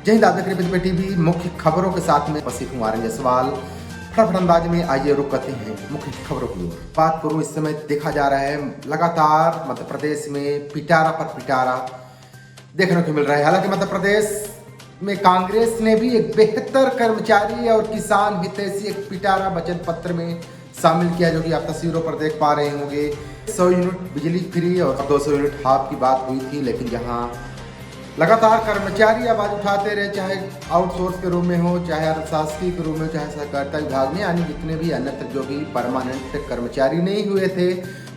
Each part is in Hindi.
जय हिंद। आप देख रहे हैं टीवी। मुख्य खबरों के साथ में वसीफ कुमार जायसवाल। फटाफट अंदाज में आइए रुक करते हैं मुख्य खबरों की ओर। बात करूं, इस समय देखा जा रहा है लगातार मध्य प्रदेश में पिटारा पर पिटारा देखने को मिल रहा है। हालांकि मध्य प्रदेश में कांग्रेस ने भी एक बेहतर कर्मचारी और किसान हितैषी एक पिटारा वचन पत्र में शामिल किया, जो कि आप तस्वीरों पर देख पा रहे होंगे। 100 यूनिट बिजली फ्री और 200 यूनिट हाफ की बात हुई थी, लेकिन जहां लगातार कर्मचारी आवाज उठाते रहे, चाहे आउटसोर्स के रूप में हो, चाहे अर्थशास्त्री के रूप में, चाहे सहकारिता विभाग में, यानी जितने भी अन्यत्र जो भी परमानेंट कर्मचारी नहीं हुए थे,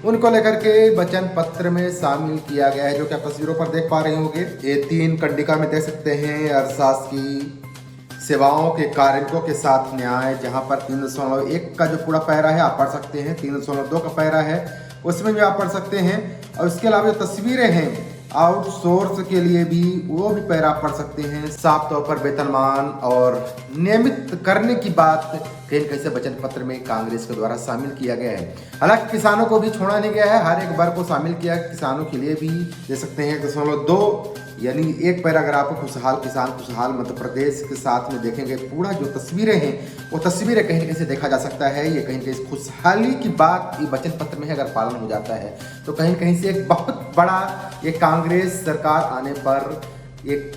उनको लेकर के वचन पत्र में शामिल किया गया है, जो कि आप तस्वीरों पर देख पा रहे होंगे। ये 3 कंडिका में देख सकते हैं अर्थशासकीय सेवाओं के कार्मिकों के साथ न्याय, जहां पर 3.1 का जो पूरा पैरा है आप पढ़ सकते हैं, 3.2 का पैरा है उसमें भी आप पढ़ सकते हैं, और उसके अलावा जो तस्वीरें हैं आउटसोर्स के लिए भी वो भी पैरा पढ़ सकते हैं। साफ तौर पर वेतनमान और नियमित करने की बात कहीं से वचन पत्र में कांग्रेस के द्वारा शामिल किया गया है। हालांकि किसानों को भी छोड़ा नहीं गया है, हर एक वर्ग को शामिल किया। किसानों के लिए भी दे सकते हैं 2.2, यानी एक पैराग्राफ खुशहाल किसान खुशहाल मध्य प्रदेश के साथ में देखेंगे। पूरा जो तस्वीरें हैं वो तस्वीरें कहीं से देखा जा सकता है। ये कहीं खुशहाली की बात ये वचन पत्र में अगर पालन हो जाता है तो कहीं से एक बहुत बड़ा ये कांग्रेस सरकार आने पर एक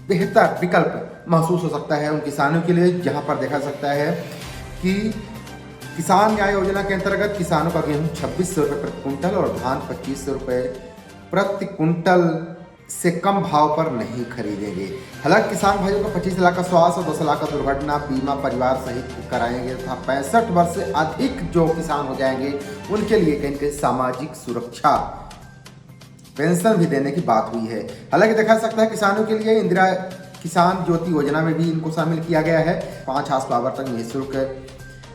बेहतर विकल्प महसूस हो सकता है उन किसानों के लिए, जहां पर देखा सकता है कि किसान न्याय योजना के अंतर्गत किसानों का गेहूं 2600 रुपये प्रति कुंटल और धान 2500 रुपये प्रति कुंटल से कम भाव पर नहीं खरीदेंगे। हालांकि किसान भाइयों को 25 लाख का स्वास्थ्य और 10 लाख का दुर्घटना बीमा परिवार सहित कराएंगे तथा 65 वर्ष से अधिक जो किसान हो जाएंगे उनके लिए कहीं सामाजिक सुरक्षा पेंशन भी देने की बात हुई है। हालांकि देखा सकता है किसानों के लिए इंदिरा किसान ज्योति योजना में भी इनको शामिल किया गया है। 5 हार्स पावर तक निःशुल्क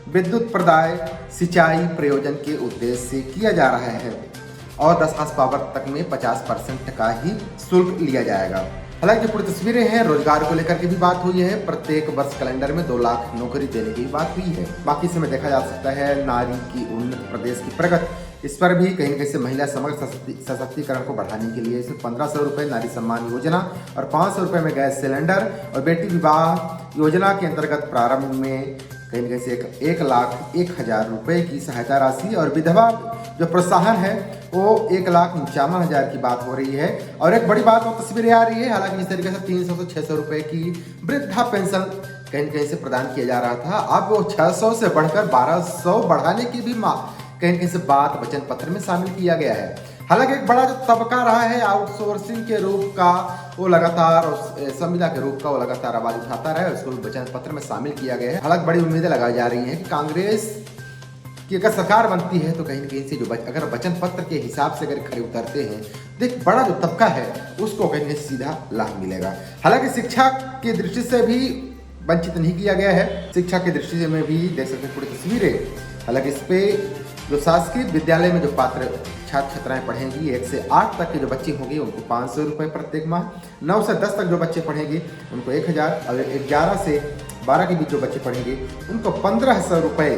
विद्युत प्रदाय सिंचाई प्रयोजन के उद्देश्य से किया जा रहा है और 10 हार्स पावर तक में 50% का ही शुल्क लिया जाएगा। हालांकि पूरी तस्वीरें हैं, रोजगार को लेकर के भी बात हुई है। प्रत्येक वर्ष कैलेंडर में 2 लाख नौकरी देने की बात हुई है। बाकी समय देखा जा सकता है नारी की उन्नत प्रदेश की प्रगति, इस पर भी कहीं से महिला समग्र सशक्तिकरण को बढ़ाने के लिए इसमें 1500 रुपये नारी सम्मान योजना और 500 रुपये में गैस सिलेंडर और बेटी विवाह योजना के अंतर्गत प्रारंभ में कहीं से 1,01,000 रुपये की सहायता राशि और विधवा जो प्रोत्साहन है वो 1,51,000 की बात हो रही है। और एक बड़ी बात और तस्वीरें आ रही है। हालांकि इस तरीके से 300 से 600 रुपये की वृद्धा पेंशन कहीं से प्रदान किया जा रहा था, अब वो 600 से बढ़कर 1200 बढ़ाने की भी कहीं से बात वचन पत्र में शामिल किया गया है। हालांकि एक बड़ा जो तबका रहा है आउटसोर्सिंग के रूप का, वो लगातार संविदा के रूप का वो लगातार आवाज उठाता रहा है, उसको वचन पत्र में शामिल किया गया है। हालांकि बड़ी उम्मीदें लगाई जा रही हैं कि कांग्रेस की अगर सरकार बनती है तो कहीं से जो अगर वचन पत्र के हिसाब से अगर खड़े उतरते हैं तो एक बड़ा जो तबका है उसको कहीं से सीधा लाभ मिलेगा। हालांकि शिक्षा की दृष्टि से भी वंचित नहीं किया गया है। शिक्षा की दृष्टि से में भी देख सकते हैं पूरी तस्वीरें। हालांकि इस पे जो शासकीय विद्यालय में जो पात्र छात्र छात्राएं पढ़ेंगी 1 से 8 तक के जो बच्चे होंगे उनको 500 रुपये प्रत्येक माह, 9 से 10 तक जो बच्चे पढ़ेंगे उनको 1000 और 11 से 12 के बीच जो बच्चे पढ़ेंगे उनको 1500 रुपये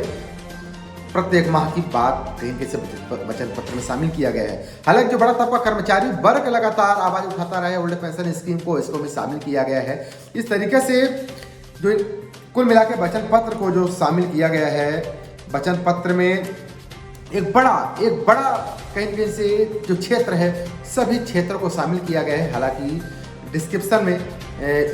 प्रत्येक माह की बात कहीं से वचन पत्र में शामिल किया गया है। हालांकि जो बड़ा तबका कर्मचारी वर्ग लगातार आवाज उठाता रहा है ओल्ड पेंशन स्कीम को, इसको भी शामिल किया गया है। इस तरीके से जो कुल मिला के वचन पत्र को जो शामिल किया गया है, वचन पत्र में एक बड़ा कहीं से जो क्षेत्र है सभी क्षेत्रों को शामिल किया गया है। हालांकि डिस्क्रिप्शन में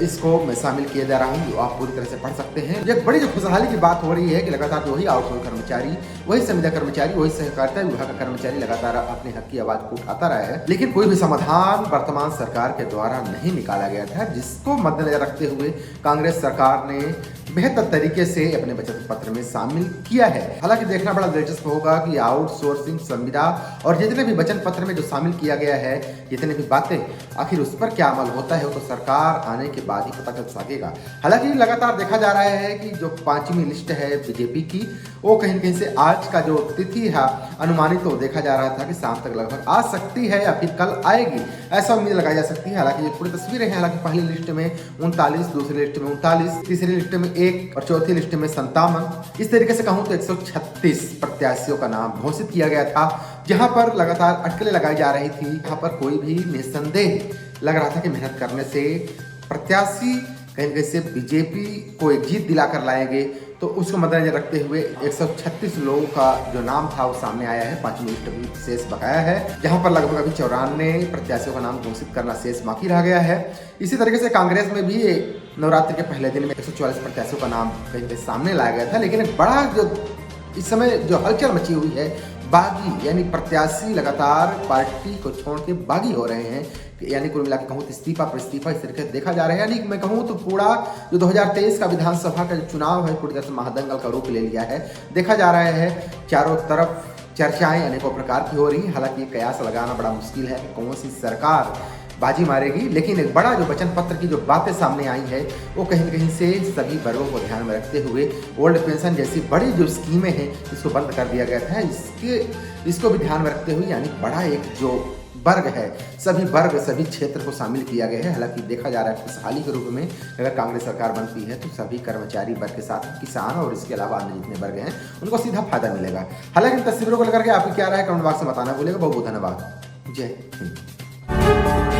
इसको मैं शामिल किया जा रहा हूँ, आप पूरी तरह से पढ़ सकते हैं। एक बड़ी जो खुशहाली की बात हो रही है कि लगातार वही आउटसोर्स कर्मचारी, वही संविदा कर्मचारी, वही सहकारिता विभाग का कर्मचारी लगातार अपने हक की आवाज को उठाता रहा है, लेकिन कोई भी समाधान वर्तमान सरकार के द्वारा नहीं निकाला गया था, जिसको मद्देनजर रखते हुए कांग्रेस सरकार ने बेहतर तरीके से अपने वचन पत्र में शामिल किया है। हालांकि देखना बड़ा दिलचस्प होगा कि आउटसोर्सिंग संविदा और जितने भी वचन पत्र में जो शामिल किया गया है, जितने भी बातें, आखिर उस पर क्या अमल होता है वो तो सरकार आने के बाद ही पता चल सकेगा। हालांकि लगातार देखा जा रहा है कि जो 5वीं लिस्ट है बीजेपी की, वो कहीं से आज का जो तिथि है अनुमानित तो देखा जा रहा था कि शाम तक लगभग आ सकती है या फिर कल आएगी, ऐसा उम्मीद लगाई जा सकती है। हालांकि ये पूरी तस्वीरें हैं। हालांकि पहली लिस्ट में 39, दूसरी लिस्ट में 39, तीसरी लिस्ट में 1 और चौथी लिस्ट में 57, इस तरीके से कहूं तो 136 प्रत्याशियों का नाम घोषित किया गया था, जहां पर लगातार अटकलें लगाई जा रही थी। यहाँ पर कोई भी निस्संदेह लग रहा था कि मेहनत करने से प्रत्याशी कहीं न कहीं से बीजेपी को एक जीत दिलाकर लाएंगे। तो उसको मद्देनजर रखते हुए 136 लोगों का जो नाम था वो सामने आया है, 5 लिस्ट भी शेष बकाया है, जहां पर लगभग अभी 94 प्रत्याशियों का नाम घोषित करना शेष बाकी रह गया है। इसी तरीके से कांग्रेस में भी नवरात्रि के पहले दिन में 144 प्रत्याशियों का नाम कहीं सामने लाया गया था, लेकिन एक बड़ा जो इस समय जो हलचल मची हुई है, बागी यानी प्रत्याशी लगातार पार्टी को छोड़ के बागी हो रहे हैं, यानी कुल मिला के कहूँ तो इस्तीफा पर इस्तीफा इस तरीके से देखा जा रहा है। यानी मैं कहूँ तो पूरा जो 2023 का विधानसभा का जो चुनाव है पूरी तरह से महादंगल का रूप ले लिया है। देखा जा रहा है चारों तरफ चर्चाएं अनेकों प्रकार की हो रही हैं। हालांकि ये कयास लगाना बड़ा मुश्किल है कि कौन सी सरकार बाजी मारेगी, लेकिन एक बड़ा जो वचन पत्र की जो बातें सामने आई है वो कहीं न कहीं से सभी वर्गों को ध्यान में रखते हुए ओल्ड पेंशन जैसी बड़ी जो स्कीमें हैं इसको बंद कर दिया गया था। इसको भी ध्यान में रखते हुए यानी बड़ा एक जो वर्ग है, सभी वर्ग सभी क्षेत्र को शामिल किया गया है। हालांकि देखा जा रहा है खुशहाली के रूप में अगर कांग्रेस सरकार बनती है तो सभी कर्मचारी वर्ग के साथ किसान और इसके अलावा अन्य जितने वर्ग हैं उनको सीधा फायदा मिलेगा। हालांकि इन तस्वीरों को लेकर के आपकी क्या राय कमेंट बॉक्स में बताना भूलेगा। बहुत बहुत धन्यवाद। जय हिंद।